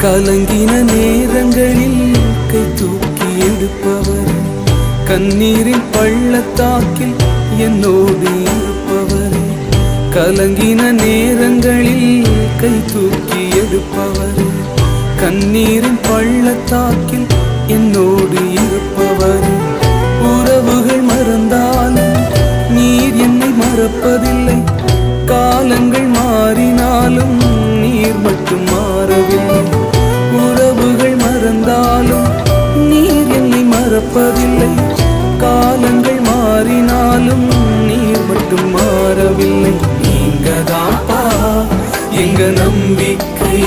கலங்கின நேரங்களில் கை தூக்கி எடுப்பவர், கண்ணீரின் பள்ளத்தாக்கில் என்னோடு இருப்பவர். கலங்கின நேரங்களில் கை தூக்கி எடுப்பவர், கண்ணீரின் பள்ளத்தாக்கில் என்னோடு இருப்பவர். உறவுகள் மறந்தாலும் நீர் என்னை மறப்பதில்லை, காலங்கள் மாறினாலும் நீர் மட்டும் மாறவில்லை. உறவுகள் மறந்தாலும் நீர் என்னை மறப்பதில்லை, காலங்கள் மாறினாலும் நீர் மட்டும் மாறவில்லை. நீங்கதான்ப்பா எங்க நம்பிக்கை,